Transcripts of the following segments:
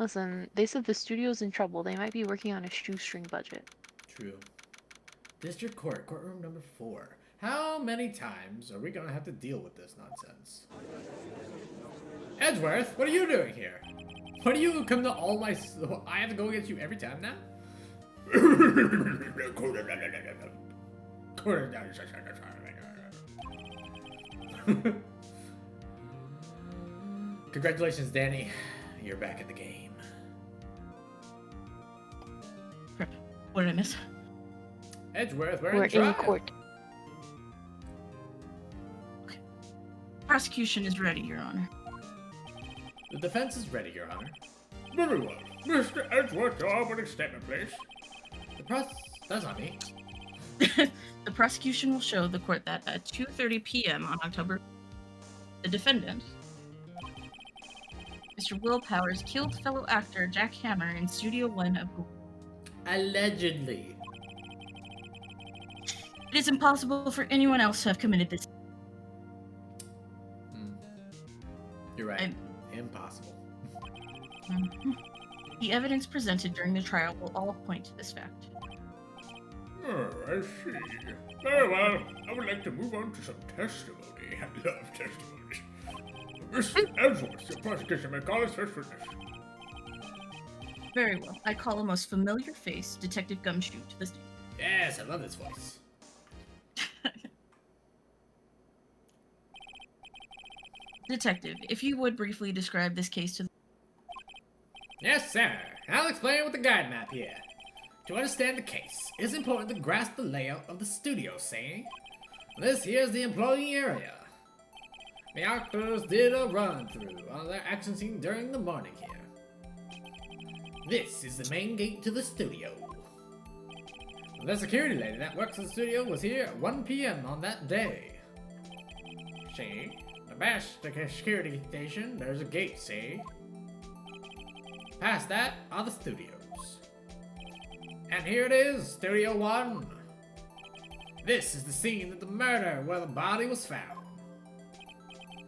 Listen, they said the studio's in trouble. They might be working on a shoestring budget. True. District Court, courtroom number 4. How many times are we gonna have to deal with this nonsense? Edgeworth, what are you doing here? Why do you come to all my... I have to go against you every time now? Congratulations, Danny. You're back in the game. What did I miss? Edgeworth, We're in trial. in court. Okay. Prosecution is ready, Your Honor. The defense is ready, Your Honor. Very well. Mr. Edgeworth, your opening statement, please. That's not me. The prosecution will show the court that at 2:30 p.m. on October, the defendant, Mr. Will Powers, killed fellow actor Jack Hammer in Studio 1 of Google. Allegedly. It is impossible for anyone else to have committed this. You're right. Impossible. The evidence presented during the trial will all point to this fact. Oh, I see. Very well. I would like to move on to some testimony. I love testimonies. Mr. Edgeworth, your prosecution may call us first witness. Very well. I call a most familiar face, Detective Gumshoe, to the stand. Yes, I love this voice. Detective, if you would briefly describe this case to the... Yes, sir. I'll explain with the guide map here. To understand the case, it's important to grasp the layout of the studio, see? This here's the employee area. The actors did a run-through on their action scene during the morning here. This is the main gate to the studio. The security lady that works in the studio was here at 1 p.m. on that day. See? Past the security station, there's a gate, see? Past that are the studios. And here it is, Studio 1. This is the scene of the murder where the body was found.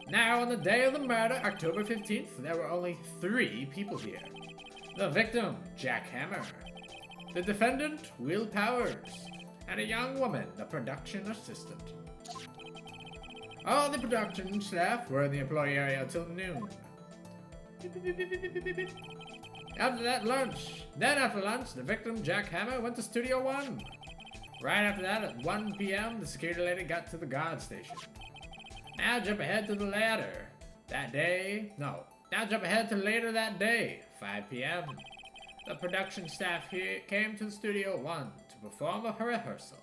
Now, on the day of the murder, October 15th, there were only 3 people here. The victim, Jack Hammer. The defendant, Will Powers. And a young woman, the production assistant. All the production staff were in the employee area until noon. After lunch, the victim, Jack Hammer, went to Studio 1. Right after that, at 1 p.m., the security lady got to the guard station. Now jump ahead to the later. Now jump ahead to later that day, 5 p.m. The production staff here came to Studio 1 to perform a rehearsal.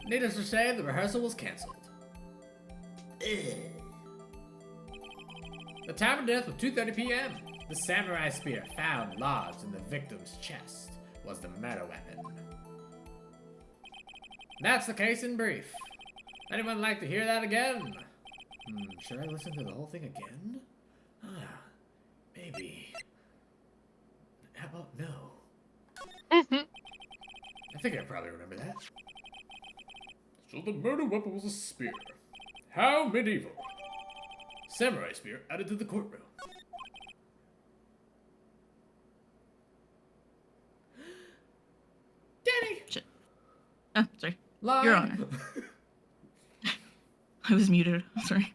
Needless to say, the rehearsal was cancelled. The time of death was 2:30 p.m. The samurai spear found lodged in the victim's chest was the murder weapon. That's the case in brief. Anyone like to hear that again? Should I listen to the whole thing again? Maybe. How about no? I think I probably remember that. So the murder weapon was a spear. How medieval. Samurai spear added to the courtroom. Danny! Shit. Oh, sorry. Line. Your Honor. I was muted. I'm sorry.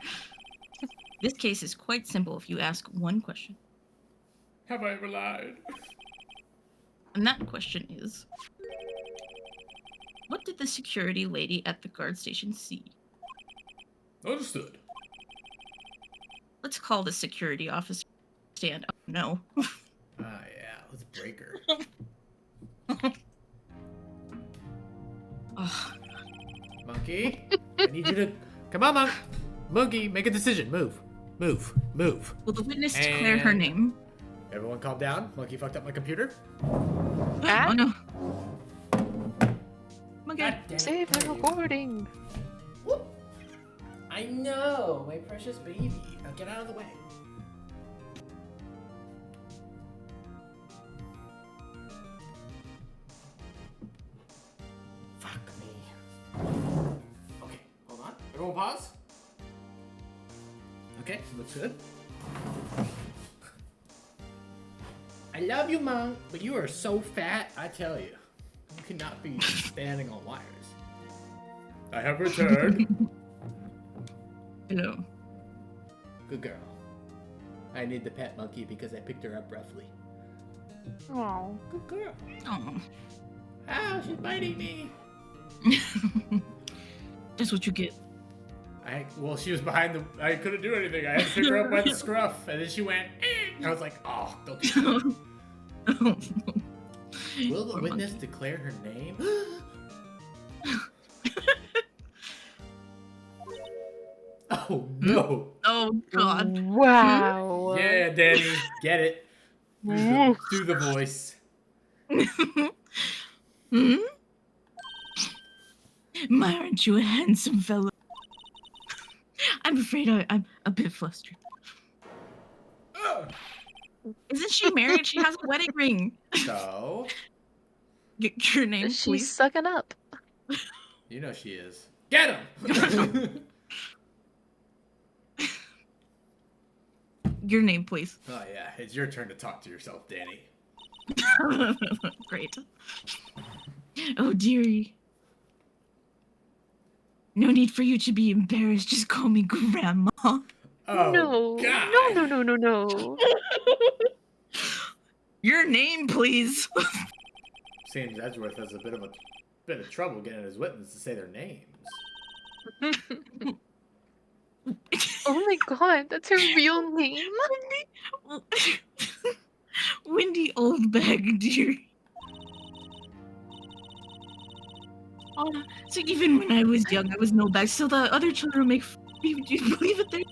This case is quite simple if you ask one question. Have I ever lied? And that question is, what did the security lady at the guard station see? Understood. Let's call the security officer stand up. No. Yeah, let's break her. Oh, Monkey, I need you to... Come on, Monkey, make a decision. Move. will the witness declare her name? Everyone calm down. Monkey fucked up my computer. Oh no. Okay. Save the recording. Whoop. I know, my precious baby. Now get out of the way. Fuck me. Okay, hold on. Everyone pause. Okay, looks good. I love you, Monk, but you are so fat, I tell you. You cannot be standing on wires. I have returned. Hello. Good girl. I need the pet monkey because I picked her up roughly. Oh. Good girl. Oh. Ow, she's biting me. That's what you get. Well, she was behind the. I couldn't do anything. I had to pick her up by the scruff, and then she went. I was like, oh, don't do that. Will the Poor witness monkey. declare her name? Oh no! Oh God. Wow. Yeah, Danny, get it. Do the voice. Hmm? My, aren't you a handsome fellow? I'm afraid I'm a bit flustered. Ugh. Isn't she married? She has a wedding ring. So, Get your name, She's please. sucking up. you know she is. Get him! Your name, please. Oh yeah, it's your turn to talk to yourself, Danny. Great. Oh, dearie. No need for you to be embarrassed. Just call me Grandma. Oh No. God! No. Your name, please. Seems Edgeworth has a bit of trouble getting his witness to say their names. Oh my god, that's her real name? Wendy Oldbag, dearie. Oh, so even when I was young, I was no bag. So the other children make fun of me. Do you believe it? They're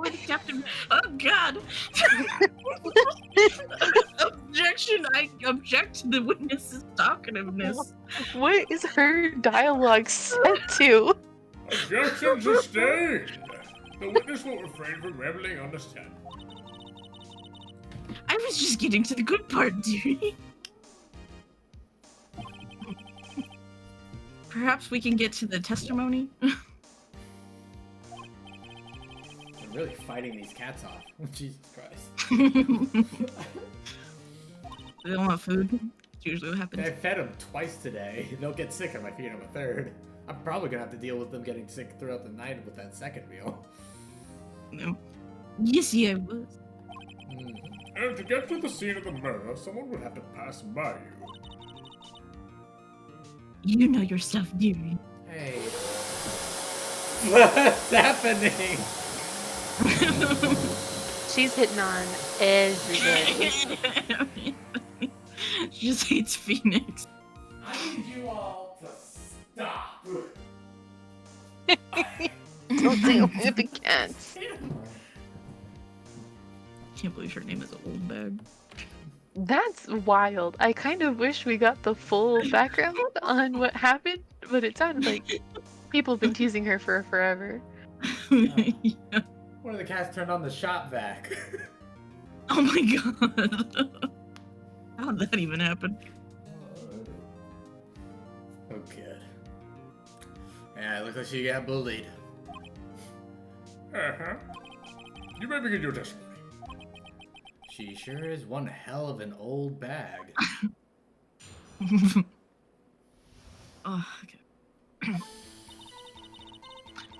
the captain. Oh God! Objection! I object to the witness's talkativeness. What is her dialogue set to? Objection sustained. The witness will refrain from rambling on the stand. I was just getting to the good part, dearie. Perhaps we can get to the testimony. I'm really fighting these cats off. Jesus Christ. They don't want food. That's usually what happens. I fed them twice today. They'll get sick if I feed them a third. I'm probably gonna have to deal with them getting sick throughout the night with that second meal. No. Yes, yeah, I was. And to get to the scene of the murder, someone would have to pass by you. You know your stuff, dearie. Hey. What's happening? She's hitting on everybody. She just hates Phoenix. I need you all to stop. Don't say a with the cats. Can't believe her name is Old Bag. That's wild. I kind of wish we got the full background on what happened, but it sounded like people have been teasing her for forever. Yeah. One of the cats turned on the shop vac. Oh my god. How did that even happen? Oh, good. Yeah, it looks like she got bullied. Uh-huh. You may begin your testimony. She sure is one hell of an old bag. Oh, okay.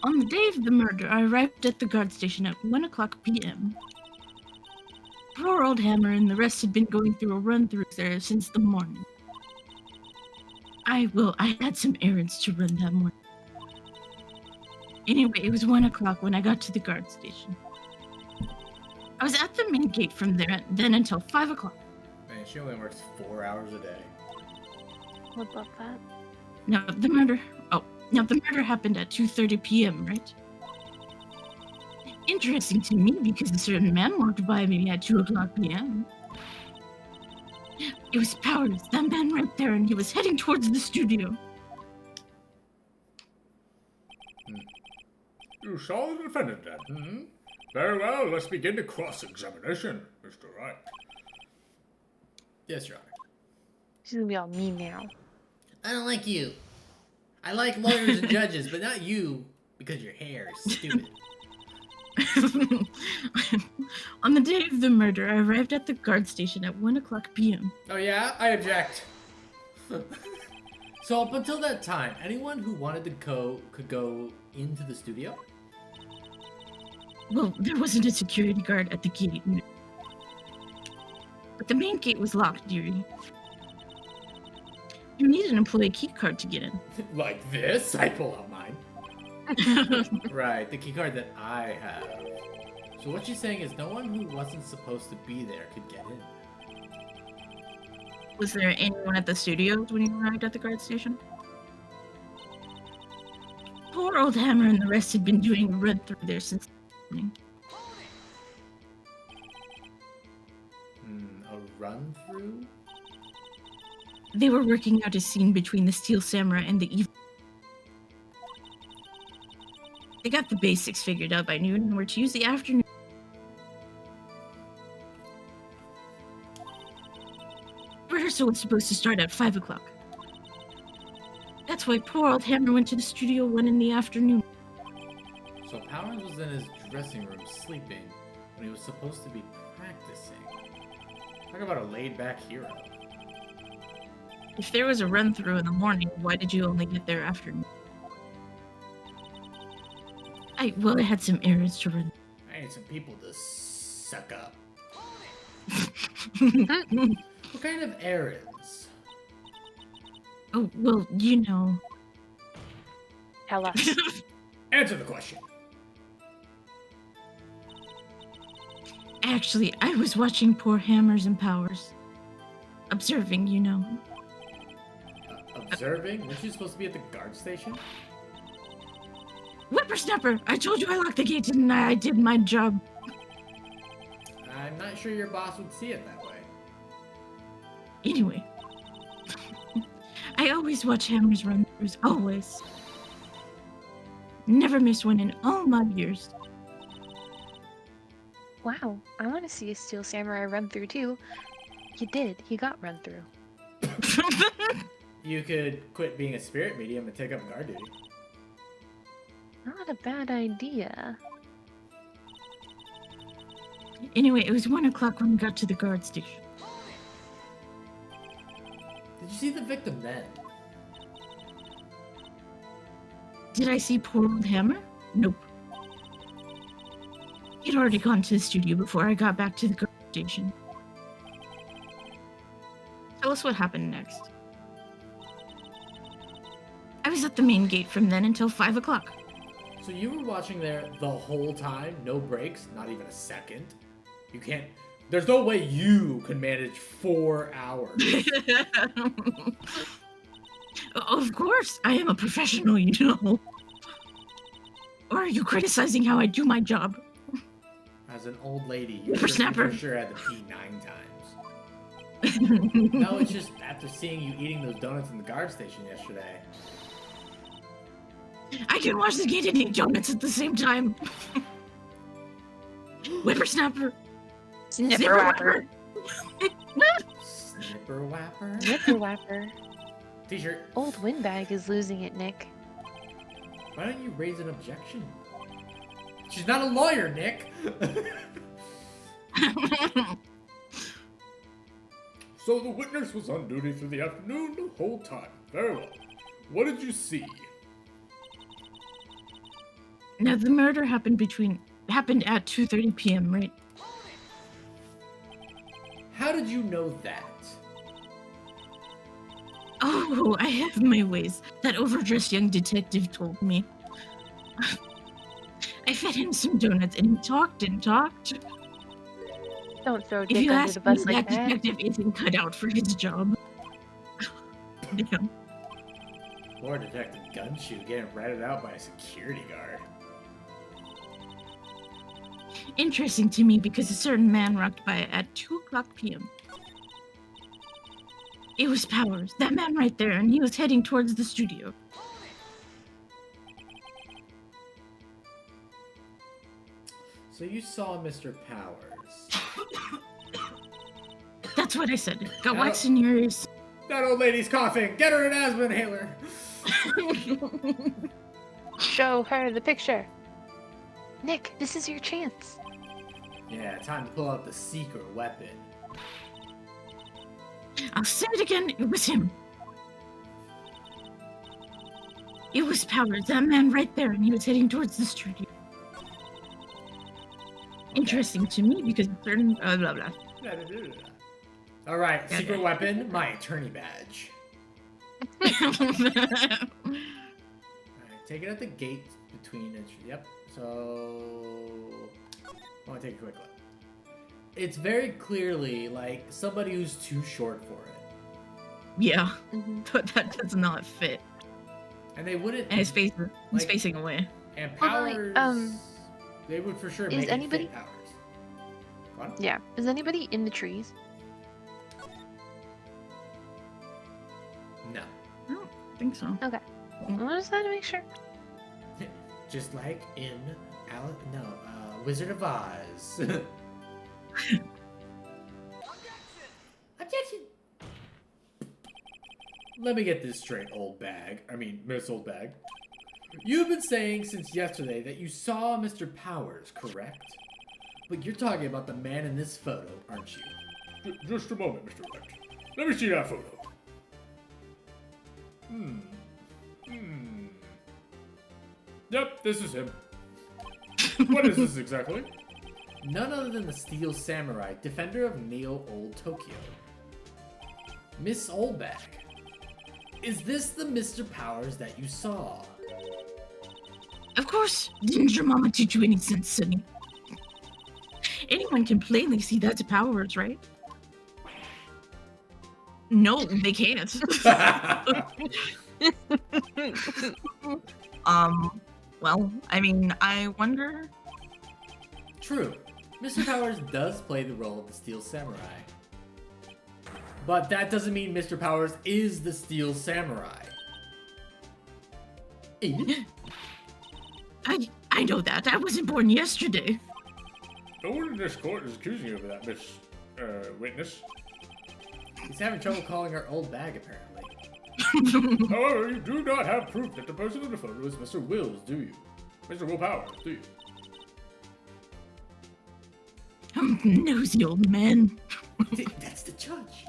On the day of the murder, I arrived at the guard station at 1 o'clock p.m. Poor old Hammer and the rest had been going through a run-through there since the morning. I had some errands to run that morning. Anyway, it was 1 o'clock when I got to the guard station. I was at the main gate from there then until 5 o'clock. Man, she only works 4 hours a day. What about that? Now the murder happened at 2:30 p.m., right? Interesting to me because a certain man walked by me at 2 o'clock p.m. It was Powers, that man right there, and he was heading towards the studio. You saw the defendant then? Mm-hmm. Very well, let's begin the cross-examination, Mr. Wright. Yes, Your Honor. She's gonna be all mean now. I don't like you. I like lawyers and judges, but not you, because your hair is stupid. On the day of the murder, I arrived at the guard station at 1 o'clock p.m. Oh yeah, I object. So up until that time, anyone who wanted to go could go into the studio? Well, there wasn't a security guard at the gate. But the main gate was locked, dearie. You need an employee key card to get in. Like this? I pull out mine. Right, the key card that I have. So what she's saying is no one who wasn't supposed to be there could get in. Was there anyone at the studios when you arrived at the guard station? Poor old Hammer and the rest had been doing a run through there since the morning. A run through? They were working out a scene between the Steel Samurai and the evil. They got the basics figured out by noon and were to use the afternoon. Rehearsal was supposed to start at 5 o'clock. That's why poor old Hammer went to the studio 1 in the afternoon. So Powers was in his dressing room sleeping when he was supposed to be practicing. Talk about a laid-back hero. If there was a run through in the morning, why did you only get there afternoon? I had some errands to run. I need some people to suck up. What kind of errands? Oh, well, you know. Tell us. Answer the question. Actually, I was watching poor Hammers and Powers. Observing, you know. Observing? Weren't you supposed to be at the guard station? Whippersnapper! I told you I locked the gate, didn't I? I did my job. I'm not sure your boss would see it that way. Anyway. I always watch Hammers run-throughs, always. Never missed one in all my years. Wow, I want to see a Steel Samurai run through too. You did. You got run through. You could quit being a spirit medium and take up guard duty. Not a bad idea. Anyway, it was 1 o'clock when we got to the guard station. Did you see the victim then? Did I see poor old Hammer? Nope. He'd already gone to the studio before I got back to the guard station. Tell us what happened next. I was at the main gate from then until 5 o'clock. So you were watching there the whole time? No breaks? Not even a second? You can't... There's no way you can manage 4 hours. Of course, I am a professional, you know. Or are you criticizing how I do my job? As an old lady, you for sure had to pee 9 times. No, it's just after seeing you eating those donuts in the guard station yesterday. I can watch the gate and eat donuts at the same time. Whippersnapper. Snipper whapper. Snipper whapper? Snipper whapper. T-shirt. Old Windbag is losing it, Nick. Why don't you raise an objection? She's not a lawyer, Nick. So the witness was on duty through the afternoon the whole time. Very well. What did you see? Now the murder happened at 2:30 p.m., right? How did you know that? Oh, I have my ways. That overdressed young detective told me. I fed him some donuts and he talked and talked. Don't throw If Dick you under ask the me, bus that like that. detective isn't cut out for his job. Damn. Poor Detective Gumshoe getting ratted out by a security guard. Interesting to me because a certain man rocked by at 2 o'clock p.m. It was Powers, that man right there, and he was heading towards the studio. So you saw Mr. Powers. That's what I said. Got Now- wax in your ears. That old lady's coughing. Get her an asthma inhaler. Show her the picture. Nick, this is your chance. Yeah, time to pull out the secret weapon. I'll say it again. It was him. It was Powers, that man right there, and he was heading towards the studio. Interesting to me because certain blah blah. All right, Yeah, secret yeah. weapon, my attorney badge. All right, take it at the gate between it. Yep. So, I want to take a quick look. It's very clearly like somebody who's too short for it, Yeah, Mm-hmm. but that does not fit. and they wouldn't. And he's Like- facing away. And Well, like, Powers, they would for sure is make anybody- it fit Powers. What? Yeah. Is anybody in the trees? No. I don't think so. Okay. I just had to make sure. Just like in Wizard of Oz. Objection! Let me get this straight, old bag. I mean, Miss Old Bag. You've been saying since yesterday that you saw Mr. Powers, correct? But you're talking about the man in this photo, aren't you? Just a moment, Mr. Wright. Let me see that photo. Yep, this is him. What is this exactly? None other than the Steel Samurai, defender of Neo-Old Tokyo. Miss Oldbag, is this the Mr. Powers that you saw? Of course, didn't your mama teach you any sense, Sonny? Anyone can plainly see that's Powers, right? No, they can't. Well, I mean, I wonder. True, Mr. Powers does play the role of the Steel Samurai. But that doesn't mean Mr. Powers is the Steel Samurai. Eh? I know that. I wasn't born yesterday. No one in this court is accusing you of that, Miss Witness. He's having trouble calling her old bag, apparently. However, you do not have proof that the person in the photo is Mr. Wills, do you? Mr. Will Powers, do you? Nosy old man. That's the judge.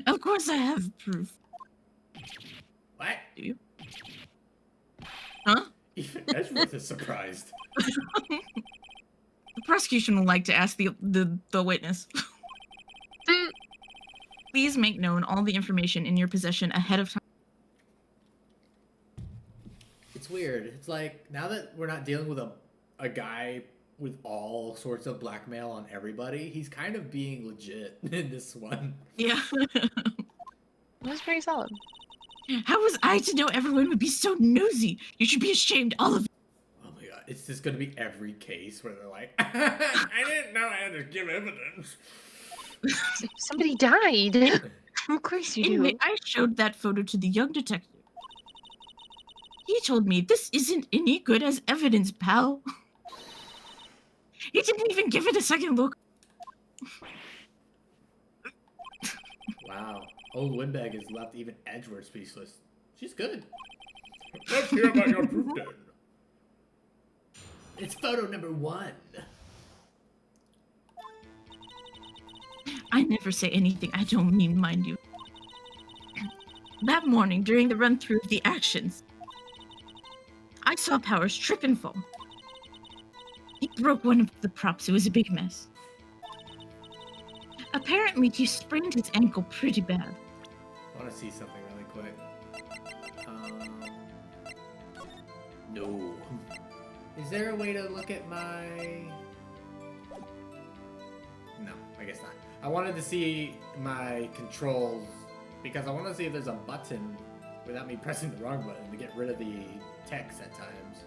Of course I have proof. What? Do you? Huh? Even Edgeworth is surprised. The prosecution would like to ask the witness. Please make known all the information in your possession ahead of time. It's weird. It's like, now that we're not dealing with a guy with all sorts of blackmail on everybody, he's kind of being legit in this one. Yeah. It was pretty solid. How was I to know everyone would be so nosy? You should be ashamed, all of you. Oh my god, it's just gonna be every case where they're like, I didn't know I had to give evidence. Somebody died. Of course you Anyway, do. I showed that photo to the young detective. He told me this isn't any good as evidence, pal. He didn't even give it a second look. Wow. Old Windbag has left even Edgeworth speechless. She's good. Let's hear about your proof then. It's photo number 1. I never say anything I don't mean, mind you. That morning, during the run-through of the actions, I saw Powers trip and fall. He broke one of the props. It was a big mess. Apparently, he sprained his ankle pretty bad. I want to see something really quick. No. Is there a way to look at my... No, I guess not. I wanted to see my controls because I want to see if there's a button without me pressing the wrong button to get rid of the text at times.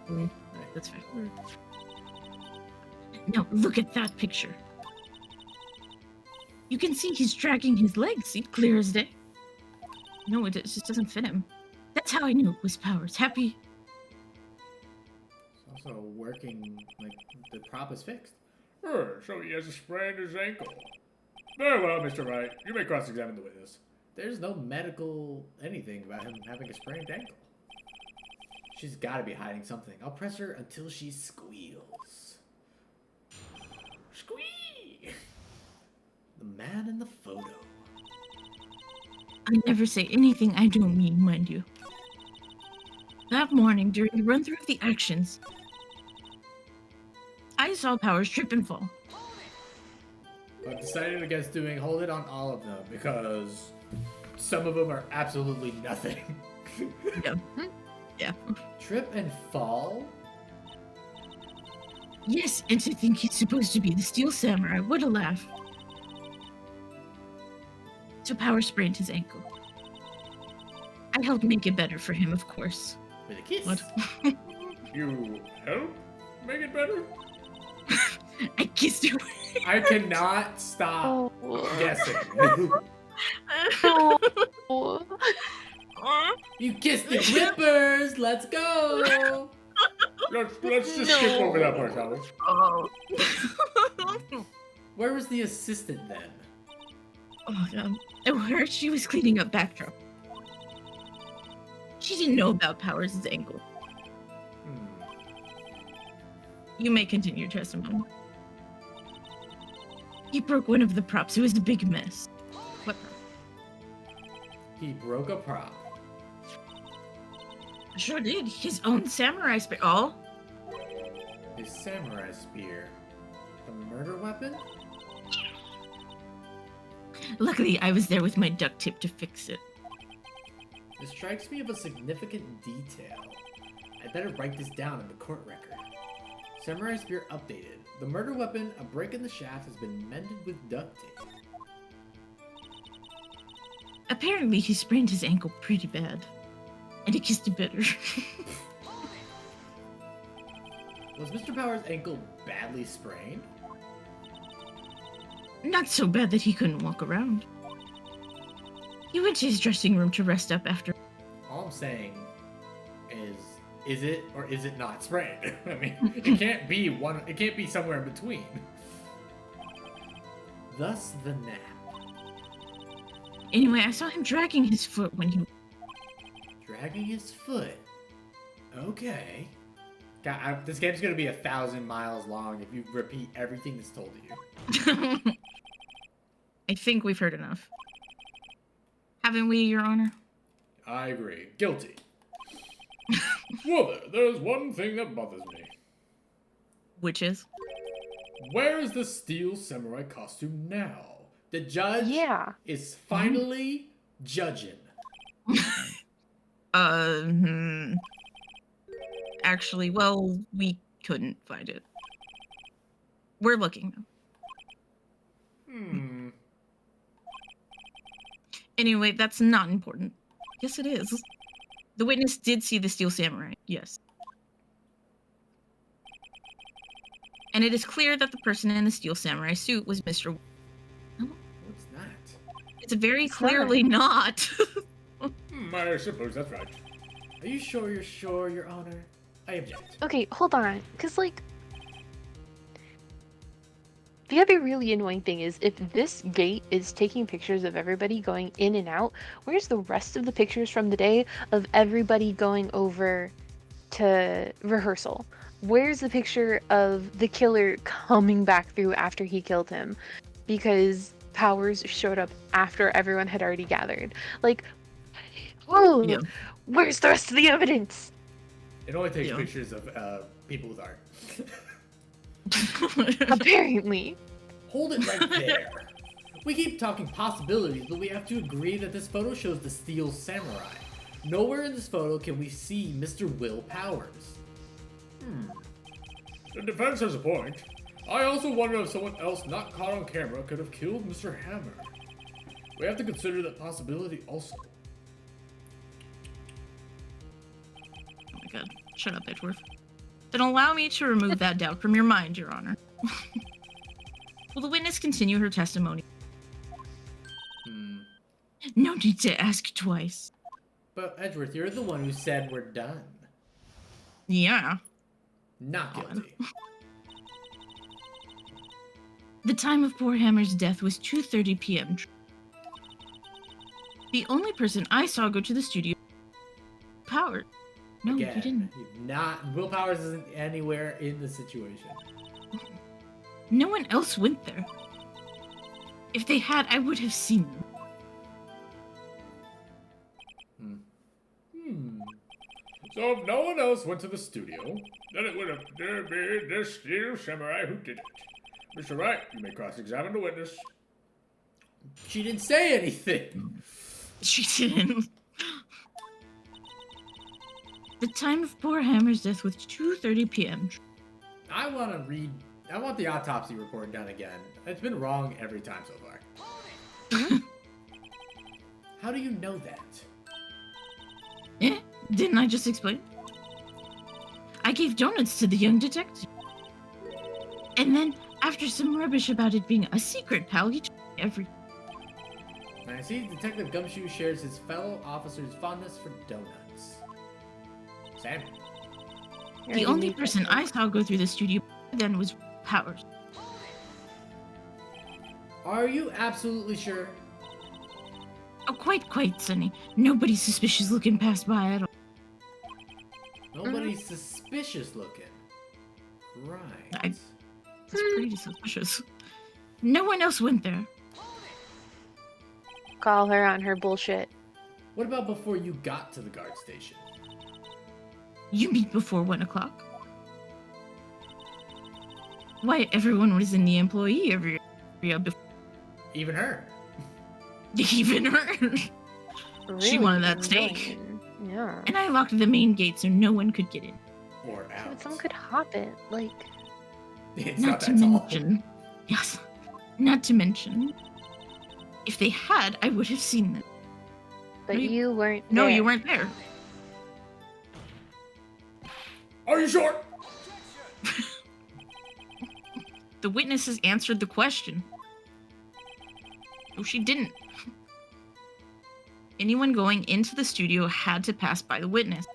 Right, that's fair. Now, look at that picture. You can see he's dragging his legs, see, clear as day. No, it just doesn't fit him. That's how I knew it was Powers. Happy? It's also working, like, the prop is fixed. So he has sprained his ankle. Very well, Mr. Wright. You may cross-examine the witness. There's no medical anything about him having a sprained ankle. She's gotta be hiding something. I'll press her until she squeals. Squee! The man in the photo. I never say anything I don't mean, mind you. That morning, during the run-through of the actions, I saw Powers trip and fall. I've decided against doing hold it on all of them because some of them are absolutely nothing. Yeah. Yeah. Trip and fall? Yes, and to think he's supposed to be the Steel Samurai, what a laugh. So Powers sprained his ankle. I helped make it better for him, of course. With a kiss. What? You help make it better? I kissed her. I cannot stop Oh. guessing. Oh. You kissed the grippers! Let's go! Let's just skip over that part, shall we? Oh. Where was the assistant then? Oh, God. I heard she was cleaning up backdrop. She didn't know about Powers' ankle. You may continue your testimony. He broke one of the props. It was a big mess. What? He broke a prop. Sure did. His own samurai spear. Oh? His samurai spear. A murder weapon? Luckily, I was there with my duct tape to fix it. This strikes me of a significant detail. I better write this down in the court record. Samurai spear updated. The murder weapon, a break in the shaft, has been mended with duct tape. Apparently, he sprained his ankle pretty bad. And he kissed it better. Was Mr. Powers' ankle badly sprained? Not so bad that he couldn't walk around. He went to his dressing room to rest up after. All I'm saying is it or is it not sprained? I mean, it can't be one. It can't be somewhere in between. Thus the nap. Anyway, I saw him dragging his foot when he. Dragging his foot. Okay. God, this game's gonna be 1,000 miles long if you repeat everything that's told to you. I think we've heard enough. Haven't we, Your Honor? I agree. Guilty. Well, there's one thing that bothers me. Which is? Where is the steel samurai costume now? The judge Yeah. is finally judging. Actually, well, we couldn't find it. We're looking now. Anyway, that's not important. Yes, it is. The witness did see the Steel Samurai, yes. And it is clear that the person in the Steel Samurai suit was Mr. What's that? It's very It's clearly not. I suppose that's right. Are you sure you're sure, Your Honor? I object. Okay, hold on. Because, like, the other really annoying thing is if this gate is taking pictures of everybody going in and out, where's the rest of the pictures from the day of everybody going over to rehearsal? Where's the picture of the killer coming back through after he killed him? Because Powers showed up after everyone had already gathered. Like, whoa, Yeah. where's the rest of the evidence? It only takes Yeah. pictures of people with art. Apparently. Hold it right there. We keep talking possibilities, but we have to agree that this photo shows the Steel Samurai. Nowhere in this photo can we see Mr. Will Powers. The defense has a point. I also wonder if someone else not caught on camera could have killed Mr. Hammer. We have to consider that possibility also. Oh my god. Shut up, Edgeworth. Then allow me to remove that doubt from your mind, Your Honor. Will the witness continue her testimony? No need to ask twice. But Edgeworth, you're the one who said we're done. Yeah. Not guilty. The time of poor Hammer's death was 2:30 p.m. The only person I saw go to the studio was Powers. No, Again, you didn't. you've not. Will Powers isn't anywhere in the situation. No one else went there. If they had, I would have seen them. So if no one else went to the studio, Then it would have been this steel samurai who did it. Mr. Wright, you may cross-examine the witness. she didn't say anything. She didn't. The time of poor Hammer's death was 2:30 p.m. I want to read. I want the autopsy report done again. It's been wrong every time so far. How do you know that? Eh? Didn't I just explain? I gave donuts to the young detective. And then, after some rubbish about it being a secret, pal, he told me everything. And I see Detective Gumshoe shares his fellow officer's fondness for donuts. Sam? The only person I saw go through the studio then was Powers. Are you absolutely sure? Oh, quite, Sonny. Nobody suspicious looking passed by at all. Nobody's suspicious looking. Right. It's pretty suspicious. No one else went there. Call her on her bullshit. What about before you got to the guard station? You meet before 1 o'clock. Why, everyone was in the employee area before. Even her. Even her. She Really wanted that steak. annoying. Yeah. And I locked the main gate so no one could get in. Or So out. someone could hop it. Like, It's Not not to that tall. mention. Yes. Not to mention. If they had, I would have seen them. but No, you weren't No, there. you weren't there. Are you sure? The witnesses answered the question. No, she didn't. Anyone going into the studio had to pass by the witness.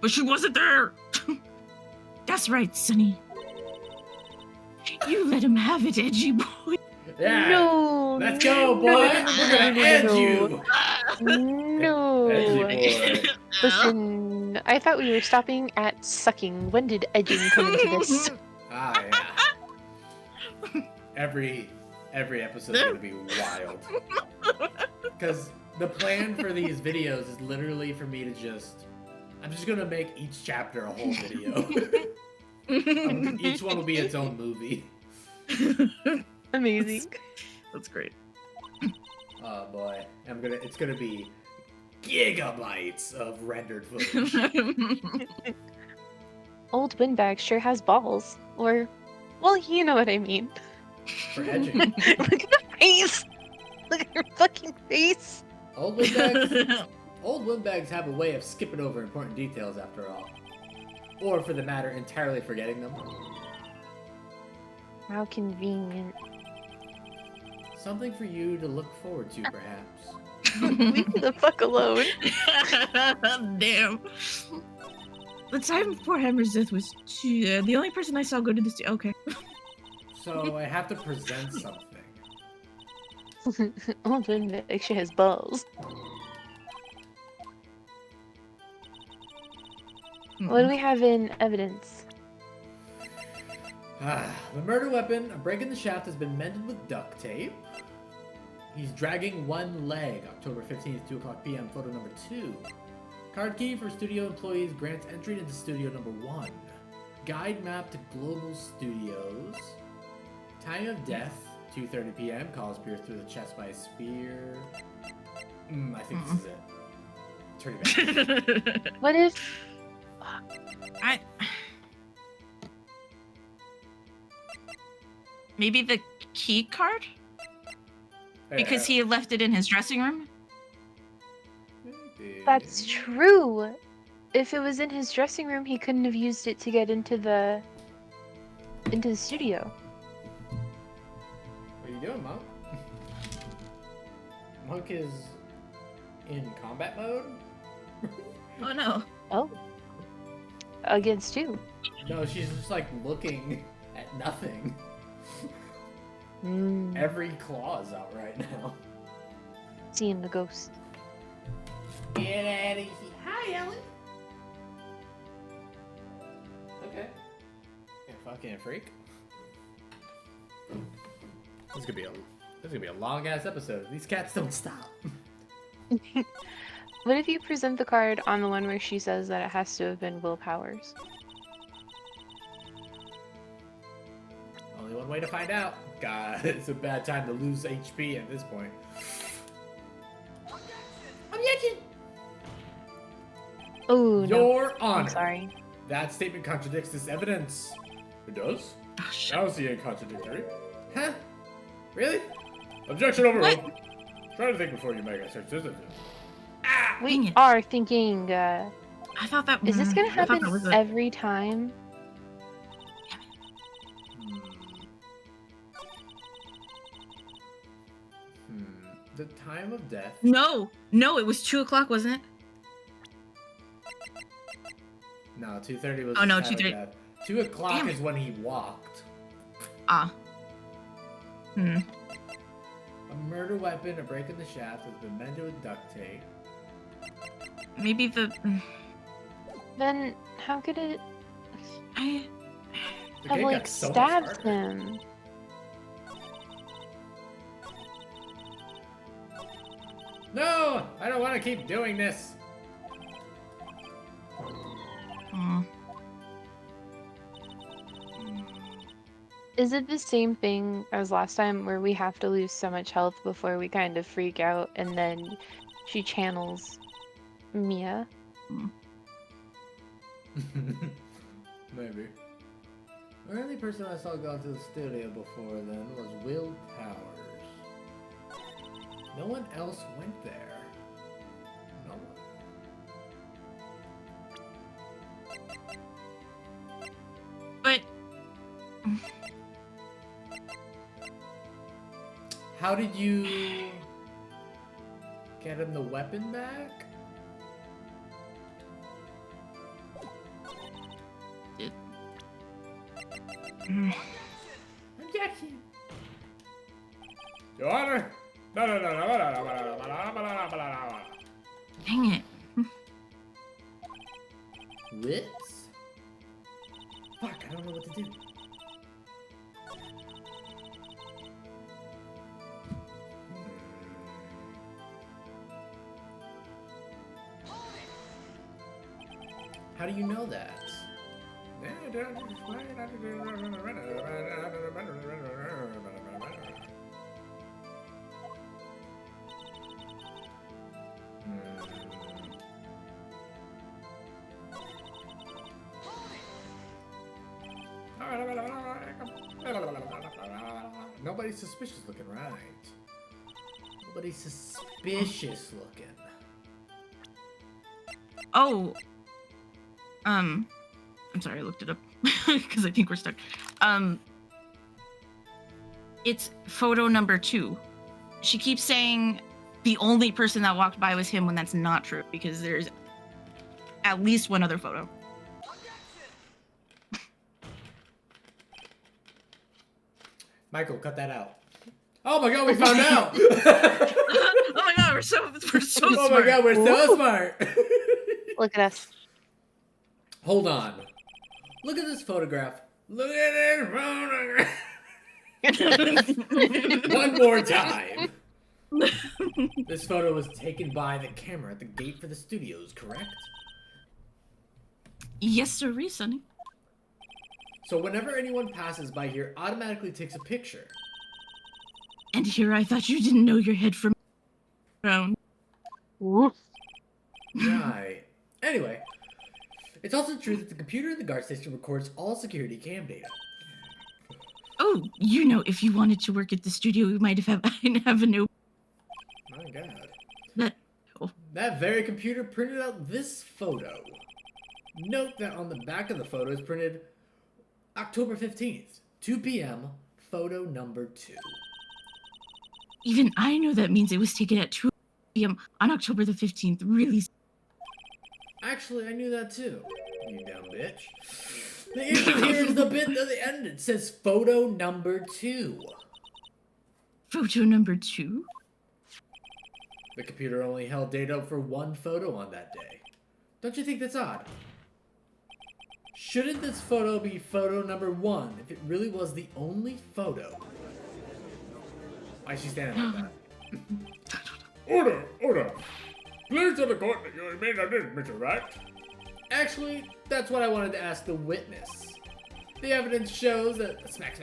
But she wasn't there! That's right, Sonny. You let him have it, edgy boy. Yeah. No. Let's go, boy. We're gonna end you. No. Edgy boy. Listen, I thought we were stopping at sucking. When did edging come into this? Ah, yeah. Every episode's gonna be wild. Because the plan for these videos is literally for me to just... I'm just gonna make each chapter a whole video. Each one will be its own movie. Amazing. That's great. Oh boy. It's gonna be gigabytes of rendered footage. Old windbag sure has balls. Or, well, you know what I mean. For edging. Look at the face! Look at her fucking face! Old windbags have a way of skipping over important details after all. Or for the matter, entirely forgetting them. How convenient. Something for you to look forward to, perhaps. Leave me the fuck alone. Damn. The time before Hammer's death was the only person I saw go to the studio. Okay. So I have to present something. Old windbag sure has balls. What do we have in evidence? The murder weapon, a break in the shaft, has been mended with duct tape. He's dragging one leg. October 15th, 2 o'clock p.m. Photo number 2. Card key for studio employees grants entry into studio number 1. Guide map to Global Studios. Time of death, 2:30 p.m. Calls pierced through the chest by a spear. I think this is it. Turn it back. What if... Maybe the key card? Because he left it in his dressing room? That's true! If it was in his dressing room, he couldn't have used it to get into the studio. What are you doing, Monk? Monk is in combat mode? Oh no. Oh. Against you. No, she's just like looking at nothing. Mm, Every claw is out right now. seeing the ghost. Get out of here. Hi, Ellen. Fucking freak. This is gonna be a long ass episode. These cats don't stop. What if you present the card on the one where she says that it has to have been willpowers? Only one way to find out. God, it's a bad time to lose HP at this point. Objection! Oh, no. Your Honor. I'm sorry. That statement contradicts this evidence. It does? Oh, shit. That was the contradictory. Huh? Really? Objection overruled. Try to think before you make a search. Dang We it. are thinking, I thought that is this gonna I thought happen that was a- every time? The time of death. No, it was 2 o'clock, wasn't it? No, 2:30 was. Oh, no, the time of 2:30. death. 2 o'clock Damn is when he walked. Ah. Hmm. A murder weapon, a break in the shaft, has been mended with duct tape. Maybe the. Then how could it I. The have game like got so much stabbed harder. him? No, I don't want to keep doing this. Hmm. Is it the same thing as last time where we have to lose so much health before we kind of freak out and then she channels Mia? Maybe. The only person I saw go to the studio before then was Will Powers. No one else went there. No one. But. How did you get him the weapon back? Objection. Your Honor. No. Dang it. Lips? Fuck, I don't know what to do. How do you know that? Nobody's suspicious looking, right? Nobody's suspicious looking. Oh. I'm sorry, I looked it up because I think we're stuck. It's photo number 2. She keeps saying the only person that walked by was him when that's not true because there's at least one other photo. Michael, cut that out. Oh my god, we found out! Oh my god, we're so oh smart. my god, we're so smart! Look at us. Hold on. Look at this photograph. Look at this photograph! One more time. This photo was taken by the camera at the gate for the studios, correct? Yes, sir, Sonny. So whenever anyone passes by here, automatically takes a picture. And here I thought you didn't know your head from ground. Right. Anyway, it's also true that the computer in the guard station records all security cam data. Oh, you know, if you wanted to work at the studio, we might have a no. My god. That. That very computer printed out this photo. Note that on the back of the photo is printed October 15th, 2 p.m., photo number 2. Even I know that means it was taken at 2 p.m. on October the 15th. Really? Actually, I knew that too. You dumb bitch. The issue here is the bit at the end. It says photo number 2. Photo number 2? The computer only held data for one photo on that day. Don't you think that's odd? Shouldn't this photo be photo number 1 if it really was the only photo? Why is she standing like that? Order, order. Please tell the court that you remain on this, Mr. Wright. Actually, that's what I wanted to ask the witness. The evidence shows that smack.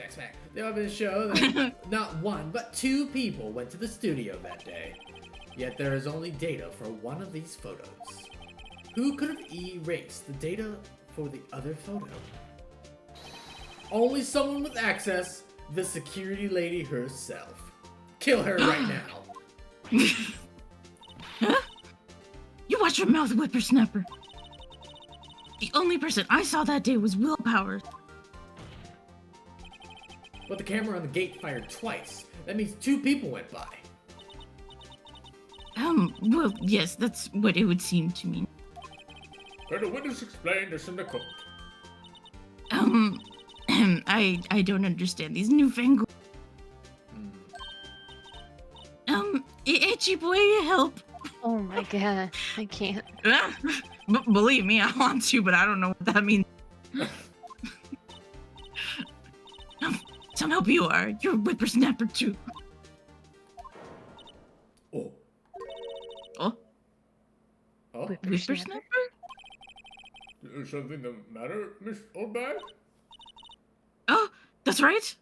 The evidence shows that not one, but 2 people went to the studio that day. Yet there is only data for one of these photos. Who could have erased the data for the other photo? Only someone with access, the security lady herself. Kill her right now. Huh? You watch your mouth, whippersnapper. The only person I saw that day was Will Powers. But the camera on the gate fired twice. That means 2 people went by. Well, yes, that's what it would seem to me. Can the witness explain this in the court? I don't understand these newfangled. Itchy boy, help. Oh my god, I can't. Believe me, I want to, but I don't know what that means. Some help you are. You're a whippersnapper too. Oh. Oh? Oh? Whippersnapper? Is something the matter, Miss Oldbag? Oh, that's right.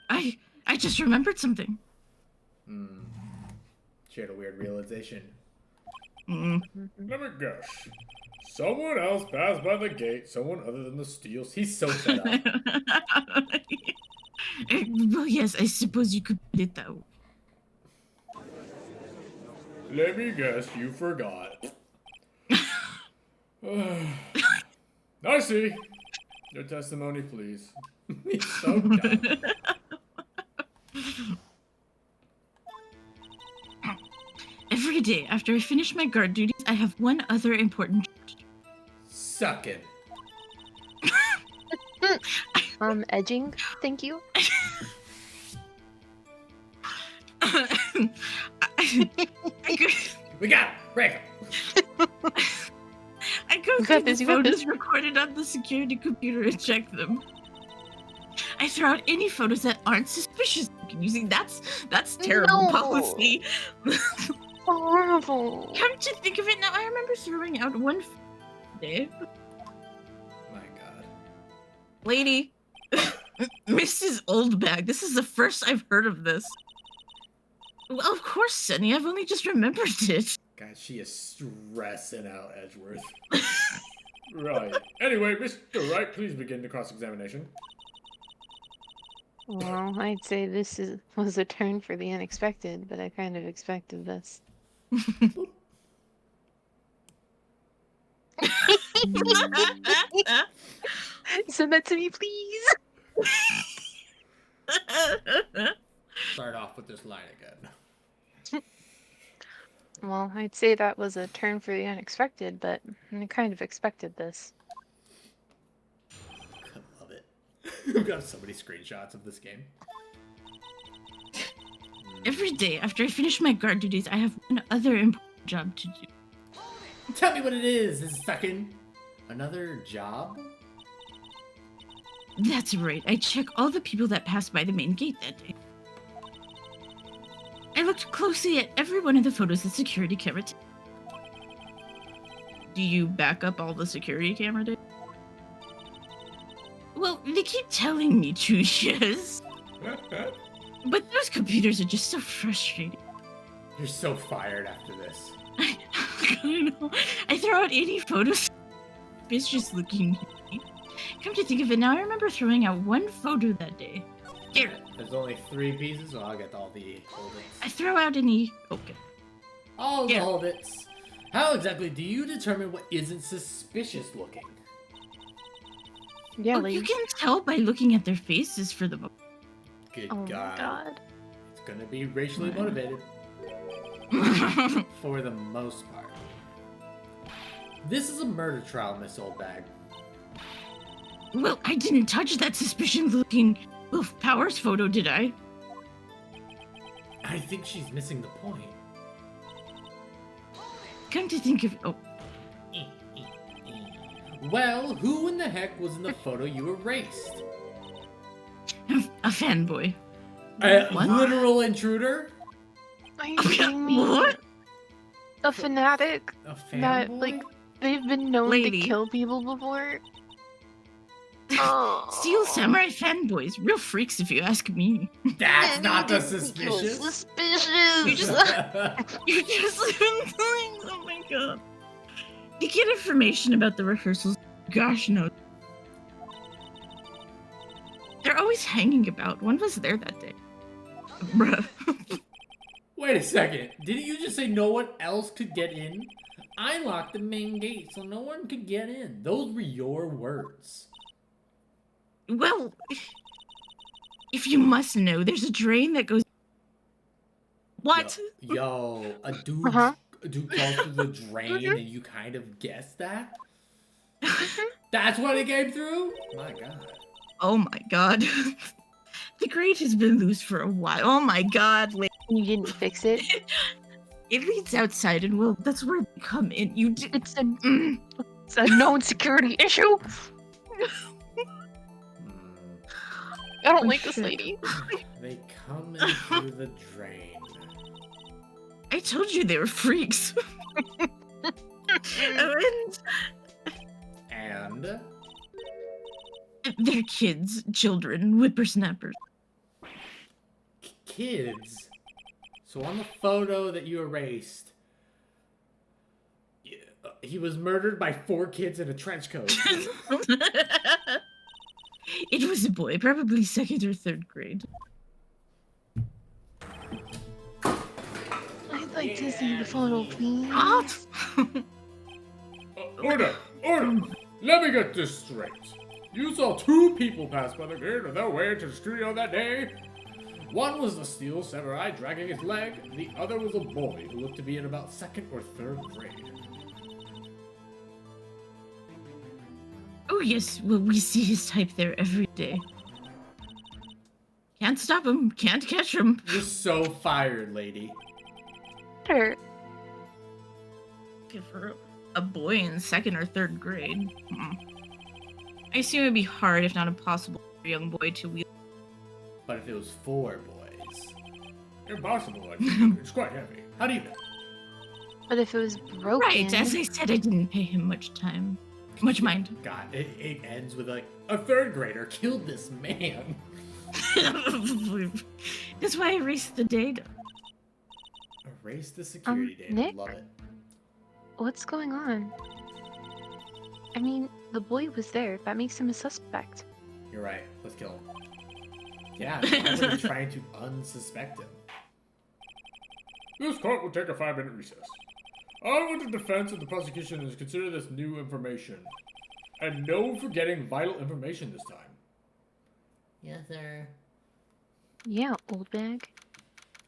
I just remembered something. She had a weird realization. Mm. Let me guess. Someone else passed by the gate, someone other than the Steels. He's so fed up. Well, yes, I suppose you could put it that way. Let me guess, you forgot. I see. Your testimony, please. He's so dumb. Every day after I finish my guard duties, I have one other important job to do. Suck it. Edging, thank you. I go, We got him. Break him. I go You through got this, the you got this. photos recorded on the security computer and check them. I throw out any photos that aren't suspicious looking. You see, that's terrible No. policy. Horrible. Come to think of it now, I remember throwing out one day. My god. Lady, Mrs. Oldbag, this is the first I've heard of this. Well, of course, Sunny, I've only just remembered it. God, she is stressing out Edgeworth. Right. Anyway, Mr. Wright, please begin the cross-examination. Well, I'd say this was a turn for the unexpected, but I kind of expected this. Send that to me, please. Start off with this line again. Well, I'd say that was a turn for the unexpected, but I kind of expected this. I love it. We've got so many screenshots of this game. Every day after I finish my guard duties, I have one other important job to do. Tell me what it is, this second. Another job? That's right, I check all the people that passed by the main gate that day. I looked closely at every one of the photos the security camera took. Do you back up all the security camera did? Well, they keep telling me to, yes. But those computers are just so frustrating. You're so fired after this. I know. I throw out 80 photos. It's just looking. Come to think of it, now I remember throwing out one photo that day. Here, There's only 3 pieces, so I'll get all the holdings. I throw out any. Okay. All the Yeah. holdings. How exactly do you determine what isn't suspicious looking? Yeah, Oh, you ladies. can tell by looking at their faces for the most. Good Oh my God. god. It's gonna be racially motivated. For the most part. This is a murder trial, Miss Oldbag. Well, I didn't touch that suspicious-looking Wolf Powers photo, did I? I think she's missing the point. Come to think of. Oh, Well, who in the heck was in the photo you erased? A fanboy. A What? literal intruder? Are you kidding me? What? A fanatic A that, fanboy? like, they've been known Lady. to kill people before? Steel Samurai fanboys. Real freaks if you ask me. That's not the Suspicious. suspicious. You just You're just oh my god. You get information about the rehearsals. Gosh no. They're always hanging about. One was there that day. Bruh. Wait a second. Didn't you just say no one else could get in? I locked the main gate so no one could get in. Those were your words. Well, if you must know, there's a drain that goes. What? Yo, a dude, Uh-huh. a dude goes through the drain and you kind of guessed that? That's what it came through? My god. Oh my god. The grate has been loose for a while. Oh my god. You didn't fix it? It leads outside, and well, that's where they come in. You did. It's a known security issue. I don't like this shit. lady. They come in through the drain. I told you they were freaks. And They're kids, children, whippersnappers. kids. So on the photo that you erased, he was murdered by 4 kids in a trench coat. It was a boy, probably 2nd or 3rd grade. I'd like to see the photo, please. What? Order! Order! Let me get this straight. You saw 2 people pass by the gate on their way to the studio that day? One was the steel samurai dragging his leg. The other was a boy who looked to be in about 2nd or 3rd grade. Oh yes, well, we see his type there every day. Can't stop him, can't catch him. You're so fired, lady. Sure. Good for a boy in 2nd or 3rd grade. I assume it'd be hard, if not impossible, for a young boy to wield. But if it was 4 boys, Impossible, I think. It's quite heavy. how do you know? But if it was broken... Right, as I said, I didn't pay him much time. Much mind. God, it ends with like a 3rd grader killed this man. That's why I erased the data. Erase the security data. Nick? Love it. What's going on? I mean, the boy was there. That makes him a suspect. You're right. Let's kill him. Yeah, I'm really trying to unsuspect him. This court will take a 5-minute recess. On with the defense and the prosecution is consider this new information. And no forgetting vital information this time. Yes, sir. Yeah, old bag.